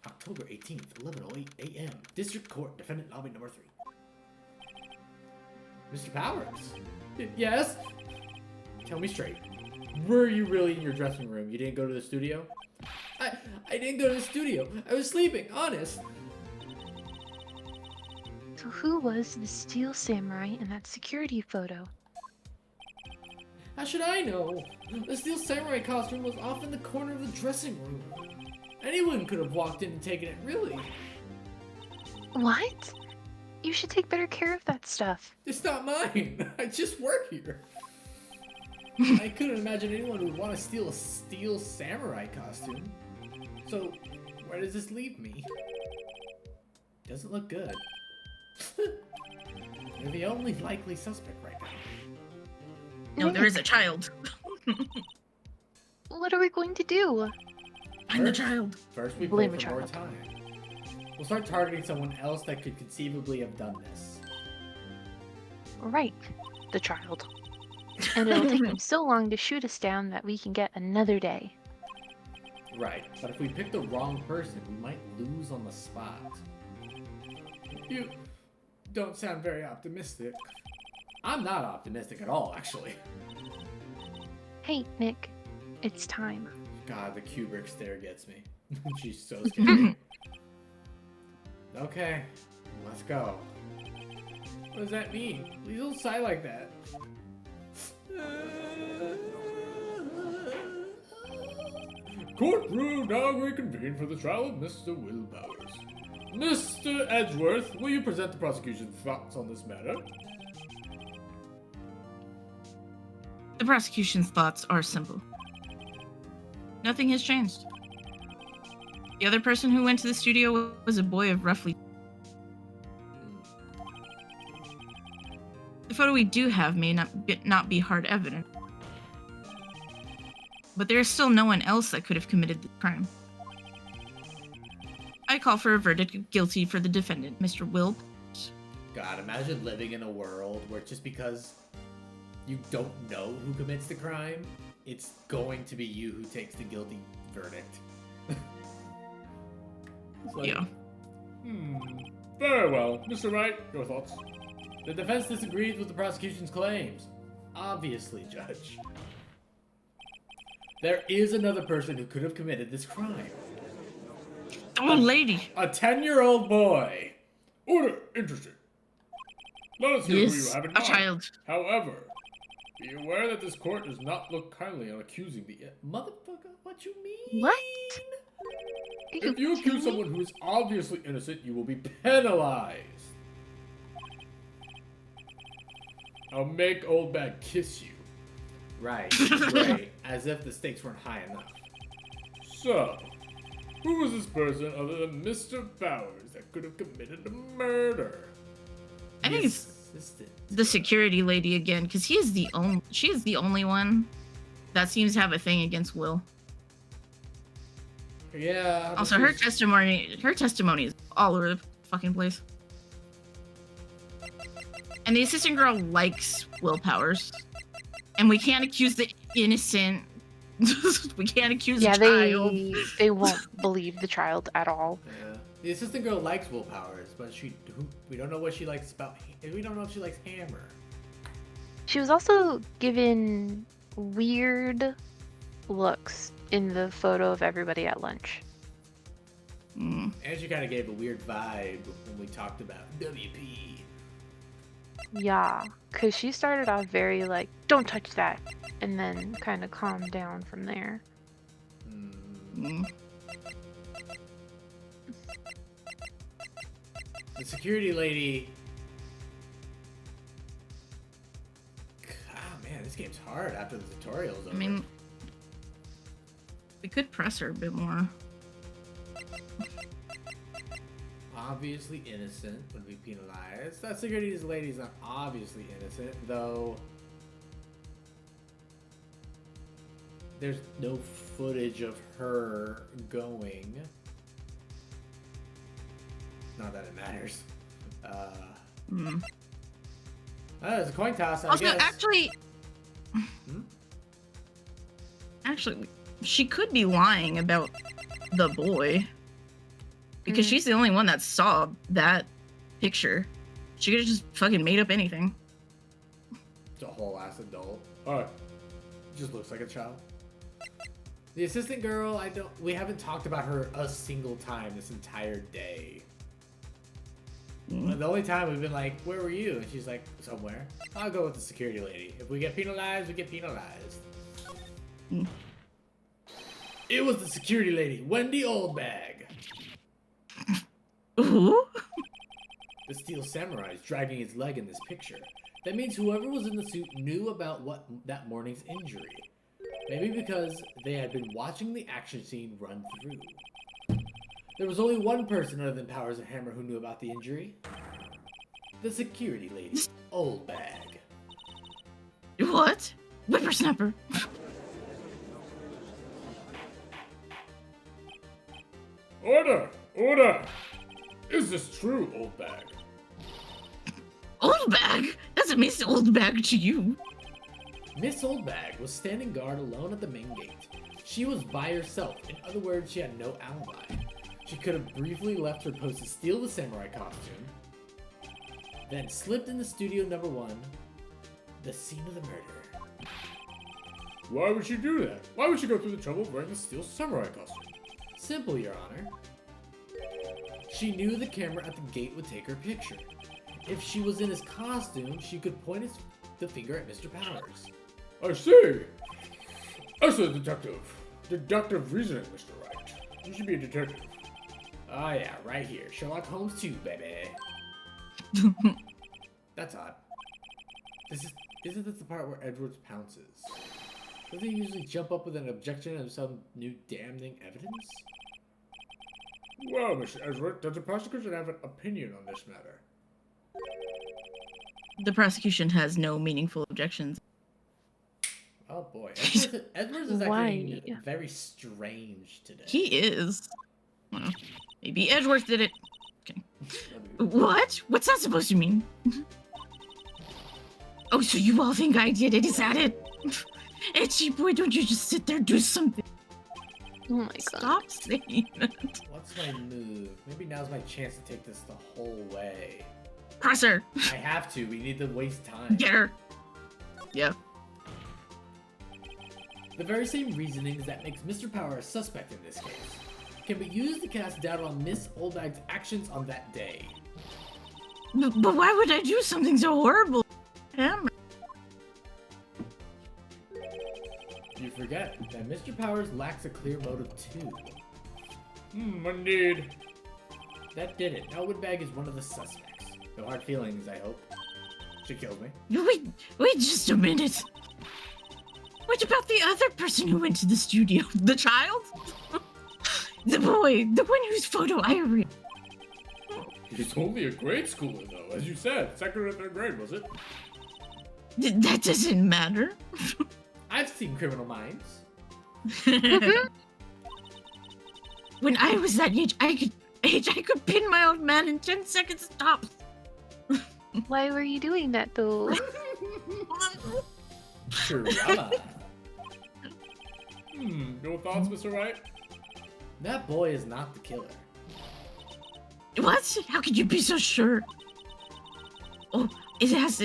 October 18th, 11:08 a.m. District Court, defendant lobby number 3. Mr. Powers? Yes? Tell me straight. Were you really in your dressing room? You didn't go to the studio? I didn't go to the studio. I was sleeping, honest. So who was the steel samurai in that security photo? How should I know? The steel samurai costume was off in the corner of the dressing room. Anyone could have walked in and taken it, really. What? You should take better care of that stuff. It's not mine. I just work here. I couldn't imagine anyone would want to steal a steel samurai costume. So, where does this leave me? Doesn't look good. You're the only likely suspect right now. No, there is a child. What are we going to do? I'm the child. First, we Blame play a for more child. time. We'll start targeting someone else that could conceivably have done this. Right, the child. And it'll take him so long to shoot us down that we can get another day. Right, but if we pick the wrong person, we might lose on the spot. You don't sound very optimistic. I'm not optimistic at all, actually. Hey, Nick, it's time. God, the Kubrick stare gets me. She's so scary. Okay, let's go. What does that mean? Please don't sigh like that. Courtroom now reconvened for the trial of Mr. Will Bowers. Mr. Edgeworth, will you present the prosecution's thoughts on this matter? The prosecution's thoughts are simple. Nothing has changed. The other person who went to the studio was a boy of roughly... The photo we do have may not be hard evidence. But there is still no one else that could have committed the crime. I call for a verdict of guilty for the defendant, Mr. Will. God, imagine living in a world where just because you don't know who commits the crime, it's going to be you who takes the guilty verdict. It's like, Yeah. Very well. Mr. Wright, your thoughts? The defense disagrees with the prosecution's claims. Obviously, Judge. There is another person who could have committed this crime. Oh, lady. A 10-year-old boy. Order. Interesting. Let us hear who you Yes, have in a mind. child. However, be aware that this court does not look kindly on accusing the... Motherfucker, what you mean? What? If you accuse someone who is obviously innocent, you will be penalized. I'll make old bag kiss you. Right, right. As if the stakes weren't high enough. So, who was this person other than Mr. Bowers that could have committed the murder? I think it's Assistant. the security lady again, because she is the only one that seems to have a thing against Will. Yeah. Also, her testimony is all over the fucking place. And the assistant girl likes Will Powers. And we can't accuse the innocent. We can't accuse Yeah, a child. they won't believe the child at all. Yeah. The assistant girl likes Will Powers, but we don't know what she likes about. We don't know if she likes Hammer. She was also given weird looks in the photo of everybody at lunch. Mm. And she kind of gave a weird vibe when we talked about WP. Yeah, because she started off very like, don't touch that, and then kind of calmed down from there. Mm. The security lady. Ah, man, this game's hard after the tutorial's over. I mean, we could press her a bit more. Obviously innocent would be penalized. That security lady's not obviously innocent, though. There's no footage of her going. Not that it matters. Mm. It's a coin toss, I Also, guess. actually, she could be lying about the boy. Because she's the only one that saw that picture. She could have just fucking made up anything. It's a whole ass adult. Alright. Just looks like a child. The assistant girl, we haven't talked about her a single time this entire day. Mm. The only time we've been like, where were you? And she's like, somewhere. I'll go with the security lady. If we get penalized, we get penalized. Mm. It was the security lady, Wendy Oldbag. Ooh? The steel samurai is dragging his leg in this picture. That means whoever was in the suit knew about that morning's injury. Maybe because they had been watching the action scene run through. There was only one person other than Powers and Hammer who knew about the injury. The security lady, Oldbag. What? Whippersnapper. Order! Order! Is this true, old bag? Old bag? Doesn't mean it's old bag to you. Miss Oldbag was standing guard alone at the main gate. She was by herself. In other words, she had no alibi. She could have briefly left her post to steal the samurai costume, then slipped into studio number 1, the scene of the murder. Why would she do that? Why would she go through the trouble of wearing the steel samurai costume? Simple, Your Honor. She knew the camera at the gate would take her picture. If she was in his costume, she could point the finger at Mr. Powers. I see. As a detective. Deductive reasoning, Mr. Wright. You should be a detective. Oh yeah, right here. Sherlock Holmes 2, baby. That's odd. Isn't this the part where Edwards pounces? Doesn't he usually jump up with an objection of some new damning evidence? Well, Mr. Edward, does the prosecution have an opinion on this matter? The prosecution has no meaningful objections. Oh boy, Edwards is acting very strange today. He is. Well, maybe Edgeworth did it. Okay. What? What's that supposed to mean? Oh, so you all think I did it? Is that it? Itchy boy, don't you just sit there, do something. Oh my god. Stop saying that. What's my move? Maybe now's my chance to take this the whole way. Cross her. I have to. We need to waste time. Get her. Yeah. The very same reasonings that makes Mr. Power a suspect in this case can be used to cast doubt on Miss Oldbag's actions on that day. But why would I do something so horrible? Hammer. You forget that Mr. Powers lacks a clear motive too. Indeed. That did it. Now Woodbag is one of the suspects. No hard feelings, I hope. She kills me. Wait just a minute. What about the other person who went to the studio? The child? The boy, the one whose photo I read. He's only a grade schooler, though, as you said. Second or third grade, was it? That doesn't matter. I've seen Criminal Minds. When I was that age, I could pin my old man in 10 seconds tops. Why were you doing that though? Sure. No thoughts, Mr. Wright? That boy is not the killer. What? How could you be so sure? Oh, it has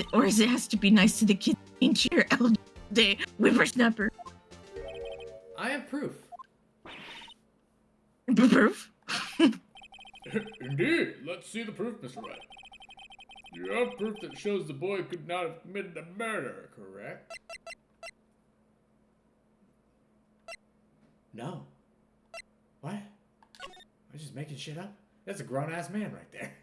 to be nice to the kids into your elder day whippersnapper. I have proof. Proof? Indeed. Let's see the proof, Mr. Wright. You have proof that shows the boy could not have committed the murder, correct? No. What? Am I just making shit up? That's a grown-ass man right there.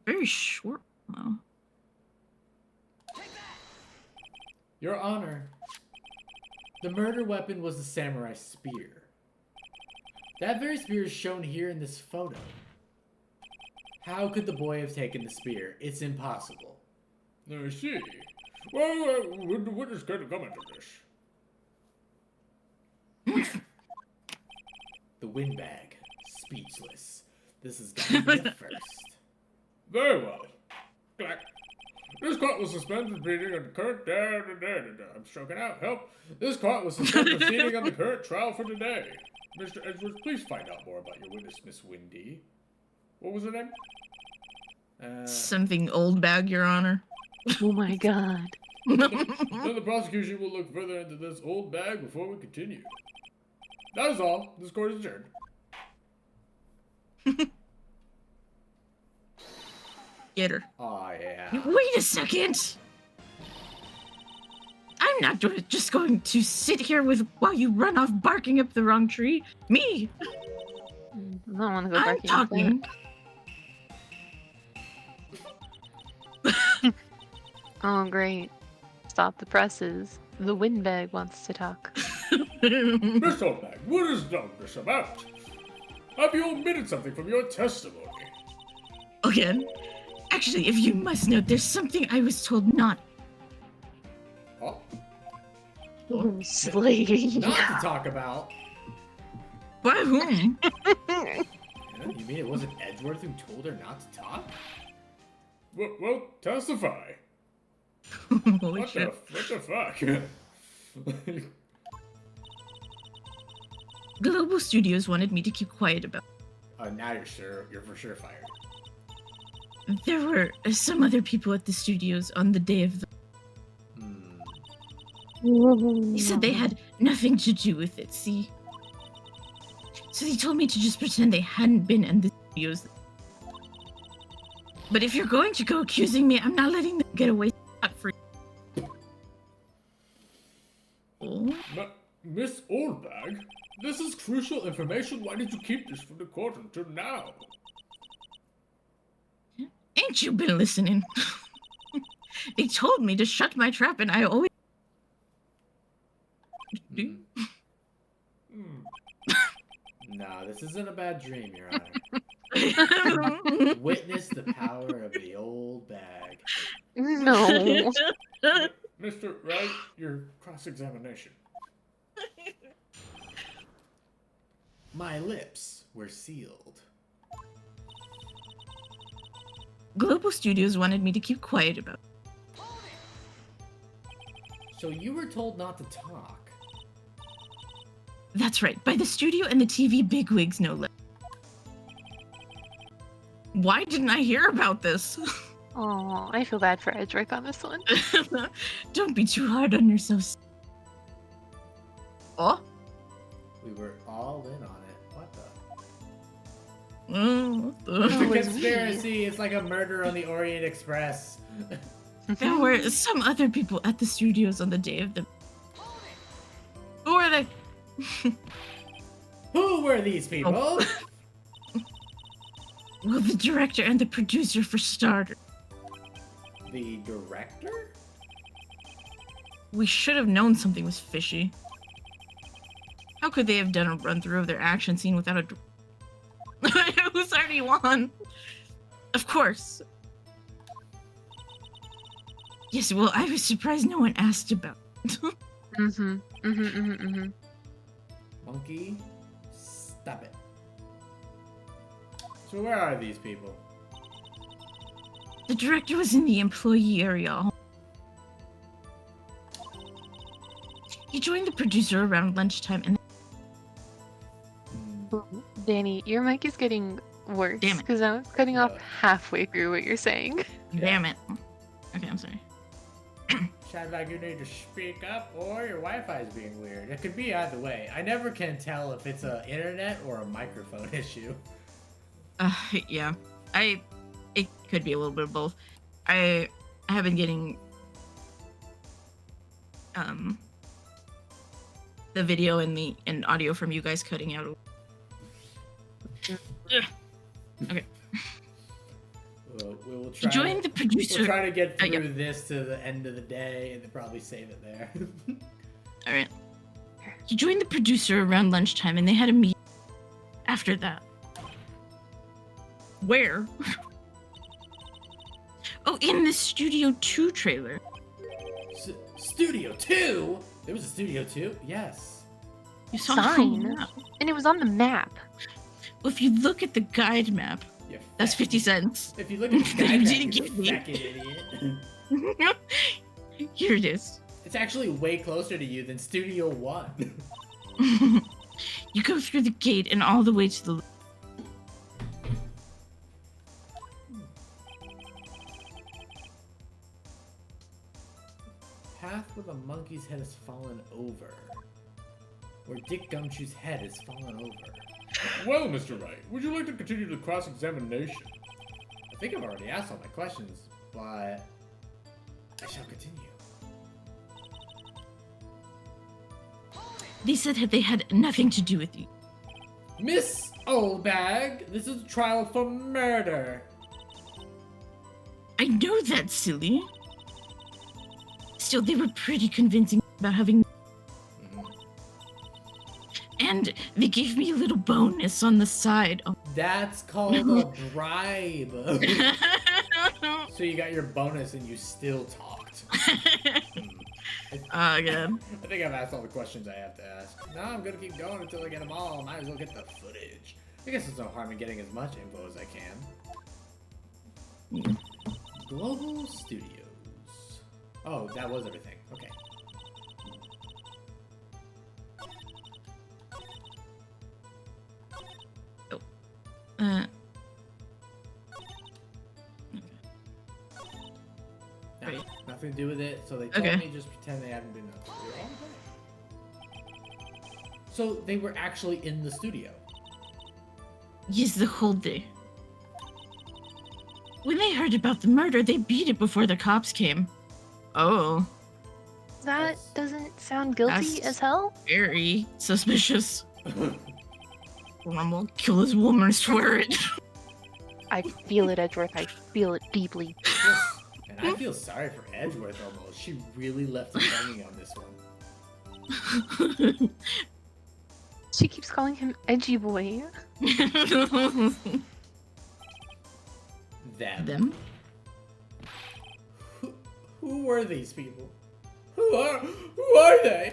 Very short, though. Your Honor, the murder weapon was the samurai spear. That very spear is shown here in this photo. How could the boy have taken the spear? It's impossible. I see. Well, would the witness care to comment on this? The windbag. Speechless. This has got to be the first. Very well. Clack. This court will suspend proceeding on the current I'm stroking out. Help. This court will suspend proceeding on the current trial for today. Mr. Edwards, please find out more about your witness, Miss Windy. What was her name? Something old bag, Your Honor. Oh my god. Then the prosecution will look further into this old bag before we continue. That is all. This court is adjourned. Get her. Oh, yeah. Wait a second! I'm not just going to sit here while you run off barking up the wrong tree. Me! I don't want to go I'm barking. talking. Oh great. Stop the presses. The windbag wants to talk. Miss Oldbag, what is done this about? Have you omitted something from your testimony? Again? Actually, if you must know, there's something I was told not. Huh? Slay. Not to talk about. By whom? You mean it wasn't Edgeworth who told her not to talk? Well, testify. Holy What shit. the fuck? Global Studios wanted me to keep quiet about Now you're for sure fired. There were some other people at the studios on the day of the... They said they had nothing to do with it, see? So they told me to just pretend they hadn't been in the studios. But if you're going to go accusing me, I'm not letting them get away scot-free. Miss Oldbag, this is crucial information. Why did you keep this from the court until now? Ain't you been listening? They told me to shut my trap, and I always do. Nah, this isn't a bad dream, Your Honor. Witness the power of the old bag. No. Mr. Wright, your cross-examination. My lips were sealed. Global Studios wanted me to keep quiet about it. So you were told not to talk. That's right, by the studio and the TV bigwigs, no less. Why didn't I hear about this? Oh, I feel bad for Edric on this one. Don't be too hard on yourself. Oh? We were all in on it. What the? What the? It's a was conspiracy. It's like a murder on the Orient Express. There were some other people at the studios on the day of the... Who are they? Who were these people? Well, the director and the producer for starters. The director? We should have known something was fishy. How could they have done a run-through of their action scene without a... Who's already won? Of course. Yes, well, I was surprised no one asked about it. Monkey, stop it. So where are these people? The director was in the employee area. He joined the producer around lunchtime and... Danny, your mic is getting worse. Damn it. Because I was cutting off Yeah. halfway through what you're saying. Damn it. Okay, I'm sorry. Sounds like you need to speak up or your Wi-Fi is being weird. It could be either way. I never can tell if it's a internet or a microphone issue. Yeah. It could be a little bit of both. I have been getting the video and audio from you guys cutting out. Okay. We will He try. joined the producer. We'll try to get through yeah. this to the end of the day and then probably save it there. All right. He joined the producer around lunchtime, and they had a meeting. After that, where? Oh, in the Studio 2 trailer. Studio 2? There was a Studio 2? Yes. You saw Sign. the map. And it was on the map. Well, if you look at the guide map, You that's fat- 50 cents. If you look at the That guy, you back, didn't you give me. fucking idiot. Here it is. It's actually way closer to you than Studio 1. You go through the gate and all the way to the... Path where the monkey's head has fallen over. Where Dick Gumshoe's head has fallen over. Well, Mr. Wright, would you like to continue the cross-examination? I think I've already asked all my questions, but I shall continue. They said that they had nothing to do with you. Miss Oldbag, this is a trial for murder. I know that's silly. Still, they were pretty convincing about having... And they gave me a little bonus on the side. Oh. That's called a bribe. So you got your bonus and you still talked. Oh, God. I think I've asked all the questions I have to ask. No, I'm gonna keep going until I get them all. Might as well get the footage. I guess there's no harm in getting as much info as I can. Global Studios. Oh, that was everything. Okay. Uh, No, Right. nothing to do with it. So they told Okay. me just pretend they haven't been up. So they were actually in the studio. yes, the whole day. When they heard about the murder, they beat it before the cops came. Oh. That That's- doesn't sound guilty That's- as hell. Very suspicious. I'm gonna kill this woman, I swear it. I feel it, Edgeworth. I feel it deeply. And I feel sorry for Edgeworth almost. She really left it hanging on this one. She keeps calling him Edgy Boy. Them. Them? Who were these people? Who are they?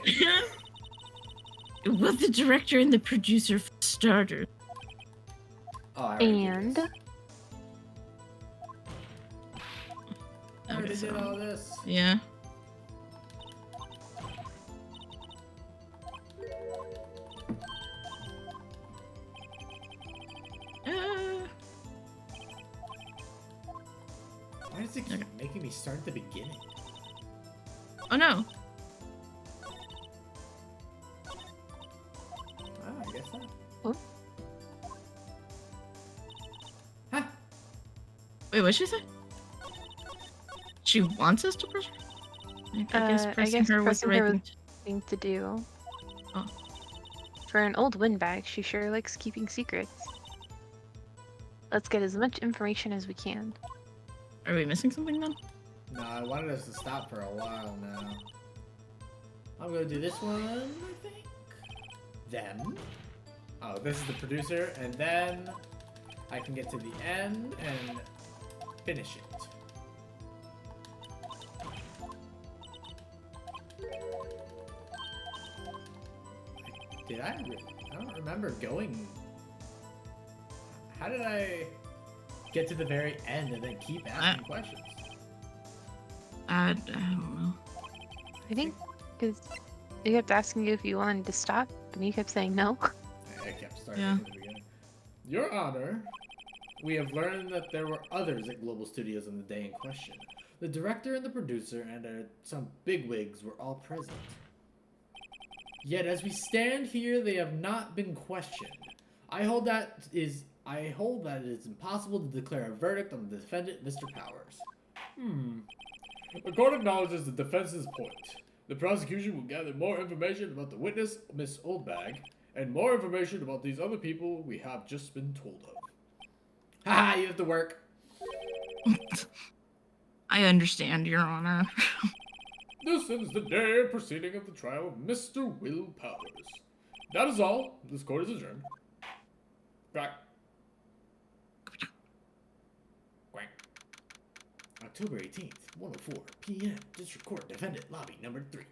Well, the director and the producer for starters. Oh, I already did And this. I Okay, already did so- all this. Yeah. Why does it keep making me start at the beginning? Oh no. Oh, I guess so. Oh. Huh? Wait, what'd she say? She wants us to press her? I guess I pressing guess her was the pressing right her thing. thing to do. Oh. For an old windbag, she sure likes keeping secrets. Let's get as much information as we can. Are we missing something then? No, I wanted us to stop for a while now. I'm gonna do this one, I think. Them. Oh, this is the producer, and then I can get to the end and finish it. Did I? I don't remember going. How did I get to the very end and then keep asking questions? I don't know. I think because they kept asking you if you wanted to stop, and you kept saying no. I kept starting Yeah. from the beginning. Your Honor, we have learned that there were others at Global Studios on the day in question. The director and the producer and some bigwigs were all present. Yet as we stand here, they have not been questioned. I hold that it is impossible to declare a verdict on the defendant, Mr. Powers. The court acknowledges the defense's point. The prosecution will gather more information about the witness, Miss Oldbag, and more information about these other people we have just been told of. Haha, you have to work. I understand, Your Honor. This ends the day of proceeding of the trial of Mr. Will Powers. That is all. This court is adjourned. Back. Quack. October 18th, 1:04 p.m. District Court, Defendant, Lobby number 3.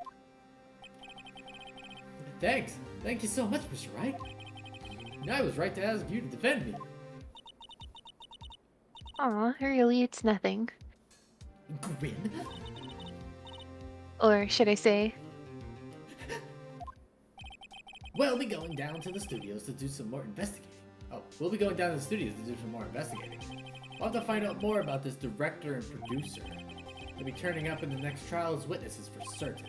Thanks. Thank you so much, Mr. Wright. I was right to ask you to defend me. Aw, really, it's nothing. Grin. Or should I say, We'll be going down to the studios to do some more investigating. Oh, we'll be going down to the studios to do some more investigating. We'll have to find out more about this director and producer. They'll be turning up in the next trial as witnesses for certain.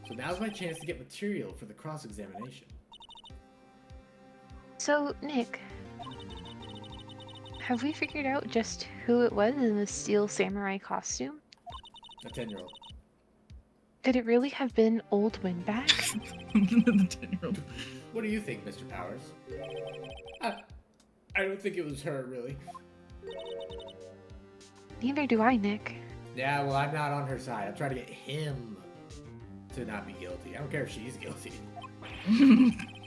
So now's my chance to get material for the cross-examination. so Nick, have we figured out just who it was in the steel samurai costume? A 10-year-old. Could it really have been Old Windbag? The 10-year-old. What do you think, Mr. Powers? I don't think it was her, really. Neither do I, Nick. Yeah, well, I'm not on her side. I'm trying to get him to not be guilty. I don't care if she's guilty.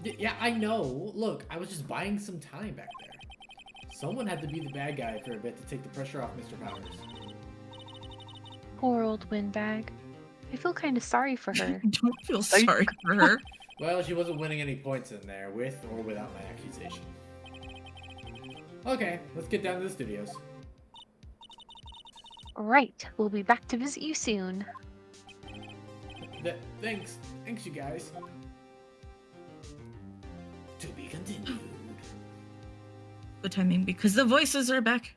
Yeah, I know. Look, I was just buying some time back there. Someone had to be the bad guy for a bit to take the pressure off Mr. Powers. Poor Old Windbag. I feel kind of sorry for her. Don't feel sorry for her. Well, she wasn't winning any points in there, with or without my accusation. Okay, let's get down to the studios. Right, we'll be back to visit you soon. Thanks, you guys. To be continued. The timing, because the voices are back.